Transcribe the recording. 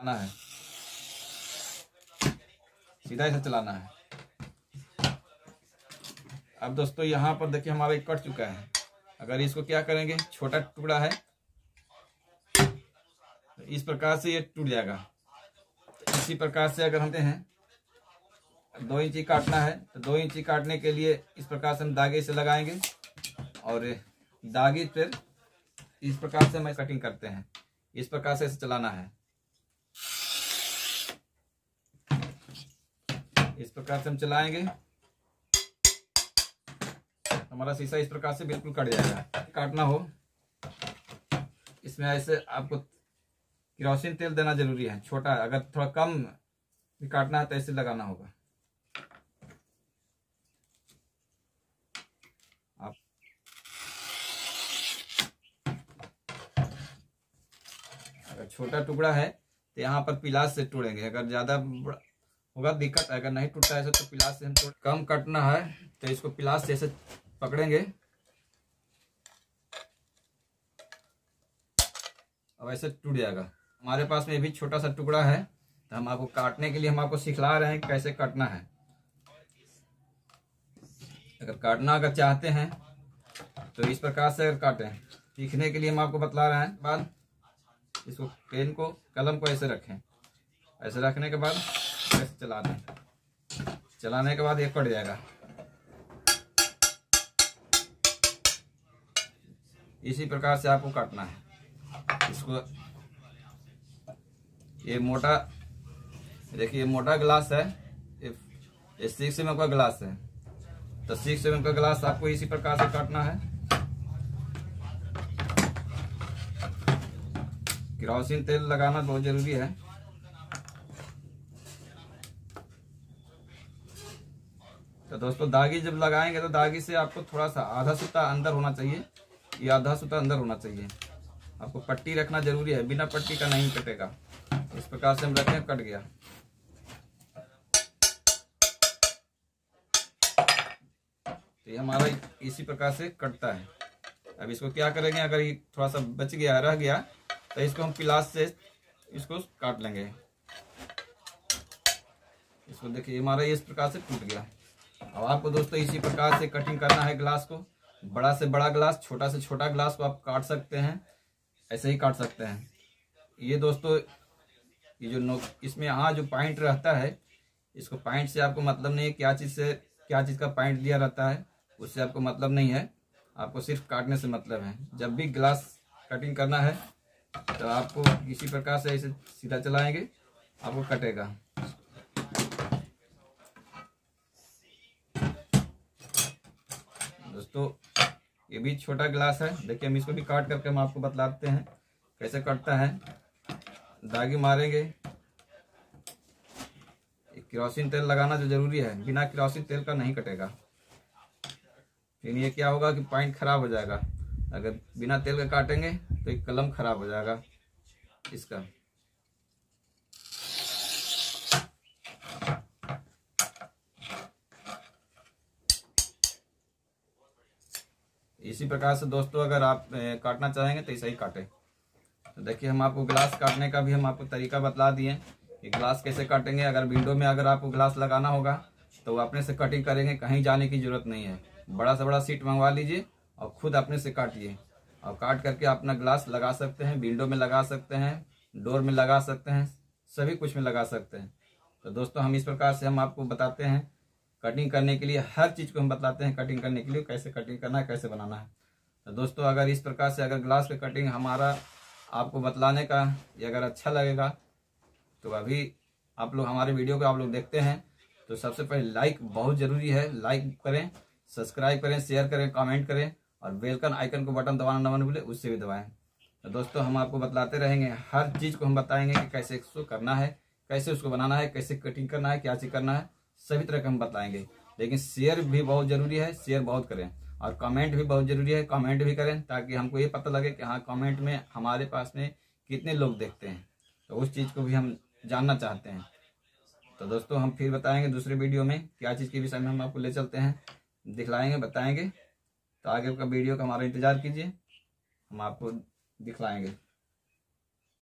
चलाना है, सीधा ऐसे चलाना है। अब दोस्तों यहाँ पर देखिए हमारा कट चुका है। अगर इसको क्या करेंगे, छोटा टुकड़ा है तो इस प्रकार से ये टूट जाएगा। इसी प्रकार से अगर हम हैं 2 इंची काटना है तो 2 इंची काटने के लिए इस प्रकार से हम धागे से लगाएंगे और धागे पर इस प्रकार से हम कटिंग करते हैं। इस प्रकार से इसे चलाना है, इस प्रकार से हम चलाएंगे, हमारा शीशा इस प्रकार से बिल्कुल कट जाएगा। काटना हो इसमें ऐसे आपको केरोसिन तेल देना जरूरी है। छोटा अगर थोड़ा कम भी काटना है तो ऐसे लगाना होगा। आप अगर छोटा टुकड़ा है तो यहाँ पर पिलास से तोड़ेंगे। अगर ज्यादा होगा दिक्कत, अगर नहीं टूटता है तो पिलास से हम तोड़। कम काटना है तो इसको पिलास से ऐसे पकड़ेंगे। अब ऐसे टूट जाएगा। हमारे पास में भी छोटा सा टुकड़ा है तो हम आपको काटने के लिए हम आपको सिखला रहे हैं कैसे काटना है। अगर काटना अगर चाहते हैं तो इस प्रकार से अगर काटें। सीखने के लिए हम आपको बतला रहे हैं। बाद इसको पेन को कलम को ऐसे रखें, ऐसे रखने के बाद ऐसे चला दें। चलाने के बाद ये कट जाएगा। इसी प्रकार से आपको काटना है इसको। ये मोटा देखिए, ये मोटा ग्लास है, ये 6 mm का ग्लास है तो 6 mm का ग्लास आपको इसी प्रकार से काटना है। केरोसिन तेल लगाना बहुत जरूरी है। तो दोस्तों दागी जब लगाएंगे तो दागी से आपको थोड़ा सा आधा सूता अंदर होना चाहिए, ये आधा सूता अंदर होना चाहिए। आपको पट्टी रखना जरूरी है, बिना पट्टी का नहीं कटेगा। इस प्रकार से हम रखें, कट गया। तो ये हमारा इसी प्रकार से कटता है। अब इसको क्या करेंगे, अगर ये थोड़ा सा बच गया रह गया तो इसको हम पिलास से इसको काट लेंगे। इसको देखिए हमारा इस प्रकार से टूट गया। अब आपको दोस्तों इसी प्रकार से कटिंग करना है ग्लास को। बड़ा से बड़ा ग्लास, छोटा से छोटा ग्लास को आप काट सकते हैं, ऐसे ही काट सकते हैं। ये दोस्तों ये जो इसमें यहाँ जो पॉइंट रहता है, इसको पॉइंट से आपको मतलब नहीं है क्या चीज़ का पॉइंट दिया रहता है, उससे आपको मतलब नहीं है। आपको सिर्फ काटने से मतलब है। जब भी ग्लास कटिंग करना है तो आपको इसी प्रकार से ऐसे सीधा चलाएंगे, आपको कटेगा। दोस्तों ये भी छोटा ग्लास है, देखिए हम इसको भी काट करके हम आपको बतलाते हैं कैसे कटता है। दागी मारेंगे। केरोसिन तेल लगाना जो जरूरी है, बिना केरोसिन तेल का नहीं कटेगा। फिर ये क्या होगा कि पॉइंट खराब हो जाएगा। अगर बिना तेल के काटेंगे तो एक कलम खराब हो जाएगा इसका। इसी प्रकार से दोस्तों अगर आप काटना चाहेंगे तो ऐसा ही काटें। तो देखिए हम आपको ग्लास काटने का भी हम आपको तरीका बतला दिए कि ग्लास कैसे काटेंगे। अगर विंडो में अगर आपको ग्लास लगाना होगा तो अपने से कटिंग करेंगे, कहीं जाने की जरूरत नहीं है। बड़ा से बड़ा सीट मंगवा लीजिए और खुद अपने से काटिए और काट करके अपना ग्लास लगा सकते हैं। विंडो में लगा सकते हैं, डोर में लगा सकते हैं, सभी कुछ में लगा सकते हैं। तो दोस्तों हम इस प्रकार से हम आपको बताते हैं कटिंग करने के लिए, हर चीज़ को हम बताते हैं कटिंग करने के लिए, कैसे कटिंग करना है, कैसे बनाना है। तो दोस्तों अगर इस प्रकार से अगर ग्लास का कटिंग हमारा आपको बतलाने का ये अगर अच्छा लगेगा तो अभी आप लोग हमारे वीडियो को आप लोग देखते हैं तो सबसे पहले लाइक बहुत ज़रूरी है। लाइक करें, सब्सक्राइब करें, शेयर करें, कमेंट करें और बेल आइकन को बटन दबाना ना भूलें, उससे भी दबाएं। तो दोस्तों हम आपको बतलाते रहेंगे, हर चीज़ को हम बताएंगे कि कैसे इसको करना है, कैसे उसको बनाना है, कैसे कटिंग करना है, क्या चीज़ करना है, सभी तरह का हम बताएंगे। लेकिन शेयर भी बहुत ज़रूरी है, शेयर बहुत करें और कमेंट भी बहुत ज़रूरी है। कमेंट भी करें ताकि हमको ये पता लगे कि हाँ कमेंट में हमारे पास में कितने लोग देखते हैं, तो उस चीज़ को भी हम जानना चाहते हैं। तो दोस्तों हम फिर बताएंगे दूसरे वीडियो में क्या चीज़ के विषय में हम आपको ले चलते हैं, दिखलाएंगे, बताएंगे। तो आगे का वीडियो का हमारा इंतज़ार कीजिए, हम आपको दिखलाएंगे।